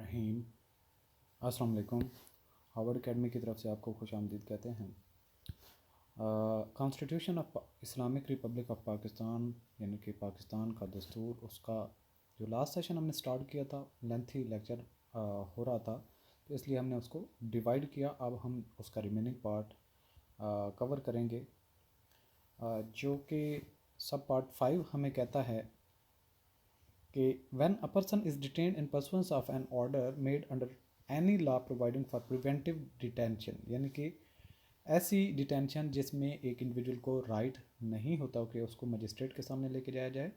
रहीम। अस्सलाम वालेकुम। Harvard academy की तरफ से आपको खुश आमदीद कहते हैं। Constitution of Islamic Republic of Pakistan यानी कि पाकिस्तान का दस्तूर, उसका जो लास्ट सेशन हमने स्टार्ट किया था, लेंथी लेक्चर हो रहा था, तो इसलिए हमने उसको डिवाइड किया। अब हम उसका रिमेनिंग पार्ट कवर करेंगे, जो कि सब पार्ट 5 हमें कहता है कि when a person is detained in pursuance of an order made under any law providing for preventive detention, यानी कि ऐसी डिटेंशन जिसमें एक इंडिविजुअल को राइट नहीं होता कि उसको मजिस्ट्रेट के सामने लेके जाया जाए,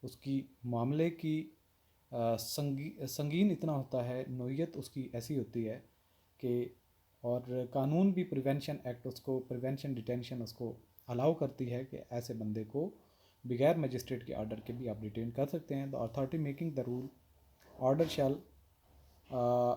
उसकी मामले की संगीन इतना होता है, नोयत उसकी ऐसी होती है कि और कानून भी प्रिवेंशन एक्ट उसको प्रिवेंशन डिटेंशन उसको अलाउ करती है कि ऐसे बंदे को बगैर मजिस्ट्रेट के ऑर्डर के भी आप डिटेन कर सकते हैं। The authority making the rule order shell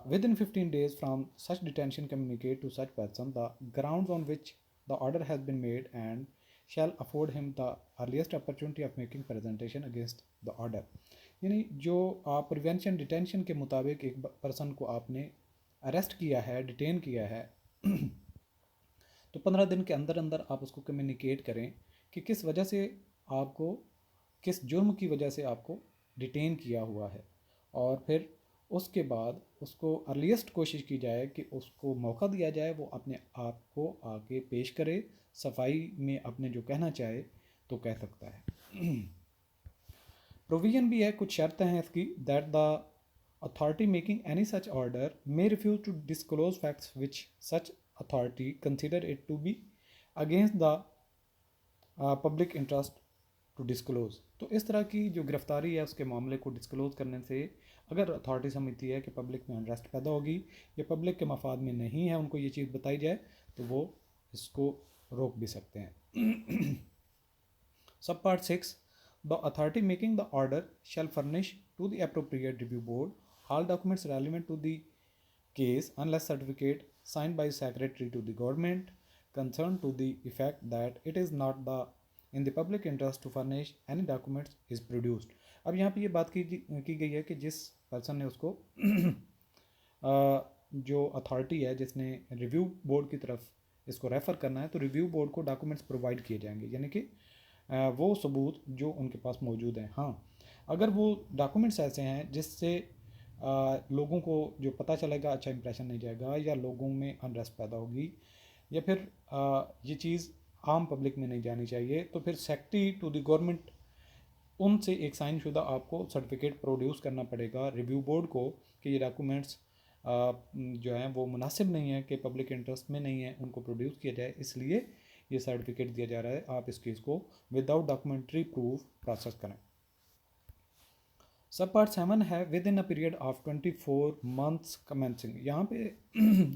within 15 days from such detention communicate to such person the grounds on which the order has been made and shall afford him the earliest opportunity of making presentation against the order। यानी जो आप prevention detention के मुताबिक एक person को आपने arrest किया है, डिटेन किया है तो 15 दिन के अंदर अंदर आप उसको कम्युनिकेट करें कि किस वजह से आपको, किस जुर्म की वजह से आपको डिटेन किया हुआ है, और फिर उसके बाद उसको अर्लीस्ट कोशिश की जाए कि उसको मौका दिया जाए वो अपने आप को आगे पेश करे, सफाई में अपने जो कहना चाहे तो कह सकता है। प्रोविजन भी है, कुछ शर्तें हैं इसकी, that the authority making any such order may refuse to disclose facts which such authority consider it to be against the public interest to disclose. तो इस तरह की जो गिरफ्तारी है उसके मामले को डिस्क्लोज करने से अगर अथॉरिटी समझती है कि पब्लिक में अनरेस्ट पैदा होगी या पब्लिक के मफाद में नहीं है उनको ये चीज़ बताई जाए, तो वो इसको रोक भी सकते हैं। Sub part 6, the authority making the order shall furnish to the appropriate review board all documents relevant to the case unless certificate signed by secretary to the government concerned to the effect that it is not the in the public interest to furnish any documents is produced। अब यहाँ पे ये बात की गई है कि जिस पर्सन ने उसको जो अथॉरिटी है जिसने रिव्यू बोर्ड की तरफ इसको रेफ़र करना है, तो रिव्यू बोर्ड को डॉक्यूमेंट्स प्रोवाइड किए जाएंगे, यानी कि वो सबूत जो उनके पास मौजूद हैं। हाँ, अगर वो डॉक्यूमेंट्स ऐसे हैं जिससे लोगों को जो पता चलेगा अच्छा इंप्रेशन नहीं जाएगा, या लोगों में अनरेस्ट पैदा होगी, या फिर ये चीज़ आम पब्लिक में नहीं जानी चाहिए, तो फिर सेक्रेटरी टू द गवर्नमेंट उनसे एक साइन शुदा आपको सर्टिफिकेट प्रोड्यूस करना पड़ेगा रिव्यू बोर्ड को कि ये डॉक्यूमेंट्स जो हैं वो मुनासिब नहीं है, कि पब्लिक इंटरेस्ट में नहीं है, उनको प्रोड्यूस किया जाए, इसलिए ये सर्टिफिकेट दिया जा रहा है। आप इस केस को विदाउट डॉक्यूमेंट्री प्रूफ प्रोसेस करें। सब पार्ट 7 है with in a period of 24 months commencing. यहाँ पे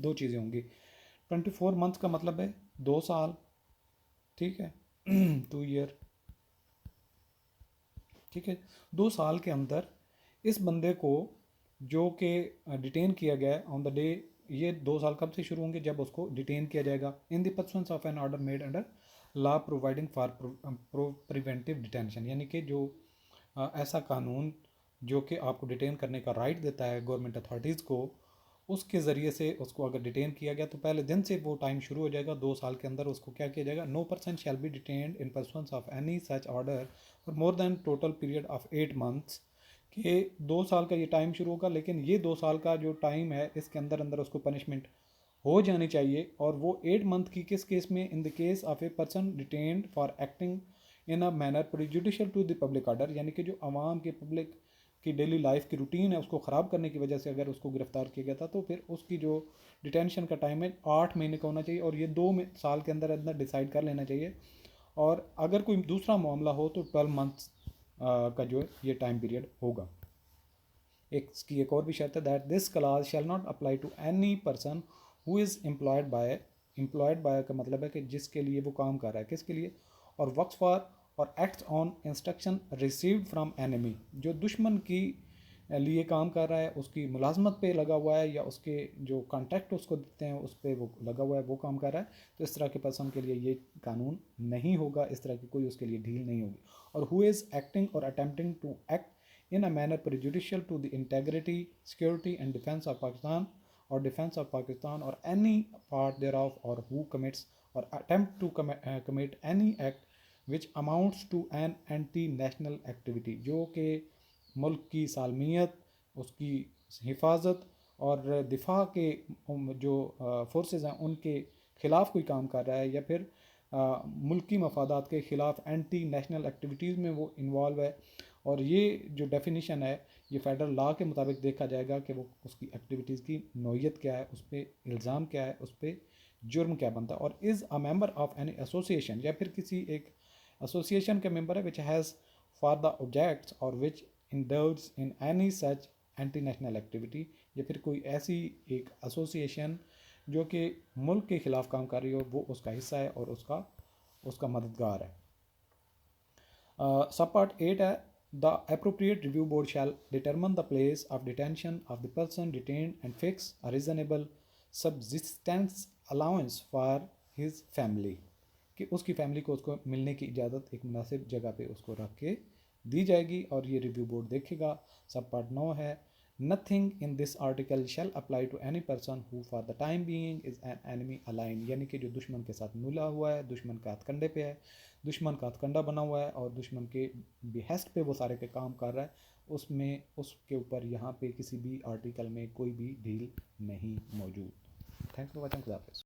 दो चीज़ें होंगी। 24 मंथ्स का मतलब है 2 साल, ठीक है, 2 ईयर, ठीक है। 2 साल के अंदर इस बंदे को जो कि डिटेन किया गया है ऑन द डे, ये 2 साल कब से शुरू होंगे, जब उसको डिटेन किया जाएगा in the pursuance of an order made under law providing for preventive detention, यानी कि जो ऐसा कानून जो कि आपको डिटेन करने का राइट देता है गवर्नमेंट अथॉरिटीज़ को, उसके ज़रिए से उसको अगर डिटेन किया गया तो पहले दिन से वो टाइम शुरू हो जाएगा। 2 साल के अंदर उसको क्या किया जाएगा, no person shall be detained in pursuance of any such order for more than total period of 8 months. कि 2 साल का ये टाइम शुरू होगा, लेकिन ये 2 साल का जो टाइम है इसके अंदर अंदर उसको पनिशमेंट हो जानी चाहिए। और वो 8 मंथ की किस केस में, in the case of a person detained for acting in a manner prejudicial to the public order, यानी कि जो आवाम के पब्लिक की डेली लाइफ की रूटीन है उसको ख़राब करने की वजह से अगर उसको गिरफ्तार किया गया था, तो फिर उसकी जो डिटेंशन का टाइम है 8 महीने का होना चाहिए, और ये 2 साल के अंदर अंदर डिसाइड कर लेना चाहिए। और अगर कोई दूसरा मामला हो तो 12 मंथ्स का जो ये टाइम पीरियड होगा। इसकी एक और भी शर्त है, that this clause shall not apply to any person who is employed by का मतलब है कि जिसके लिए वो काम कर रहा है, किसके लिए, और वर्क्स फॉर और acts on instruction received from enemy, जो दुश्मन की लिए काम कर रहा है, उसकी मुलाजमत पे लगा हुआ है, या उसके जो कॉन्ट्रैक्ट उसको देते हैं उस पर वो लगा हुआ है, वो काम कर रहा है, तो इस तरह के पर्सन के लिए ये कानून नहीं होगा, इस तरह की कोई उसके लिए ढील नहीं होगी। और हु इज़ एक्टिंग और attempting to act in a manner prejudicial to the integrity, security and defense of Pakistan or any part thereof, or who commits or attempt to commit any act which amounts to an anti national activity, जो कि मुल्क की सालमियत, उसकी हिफाजत और दिफा के जो फोर्सेस हैं उनके ख़िलाफ़ कोई काम कर रहा है, या फिर मुल्की मफादात के ख़िलाफ़ एंटी नेशनल एक्टिविटीज़ में वो इन्वॉल्व है। और ये जो डेफिनीशन है ये फेडरल लॉ के मुताबिक देखा जाएगा कि वो उसकी एक्टिविटीज़ की नौयत क्या है, उस पर इल्ज़ाम क्या है, उस पर जुर्म क्या बनता है। और is a member of any association, या फिर किसी एक एसोसिएशन के मेंबर है which has for the objects और which indulge in any such anti national activity, या फिर कोई ऐसी एक एसोसिएशन जो कि मुल्क के ख़िलाफ़ काम कर रही हो, वो उसका हिस्सा है और उसका मददगार है। सब पार्ट 8 है, the appropriate review board shall determine the place of detention of the person detained and fix a reasonable subsistence allowance for his family, कि उसकी फैमिली को उसको मिलने की इजाज़त एक मुनासिब जगह पे उसको रख के दी जाएगी और ये रिव्यू बोर्ड देखेगा। सब पार्ट 9 है, nothing in this article shall apply to any person who for the time being is an enemy alien, यानी कि जो दुश्मन के साथ मिला हुआ है, दुश्मन का हथकंडे पे है, दुश्मन का हथकंडा बना हुआ है और दुश्मन के बिहेस्ट पे वो सारे के काम कर रहा है, उसमें उसके ऊपर यहाँ पे किसी भी आर्टिकल में कोई भी ढील नहीं मौजूद। Thanks for watching. खुदा हाफिज़।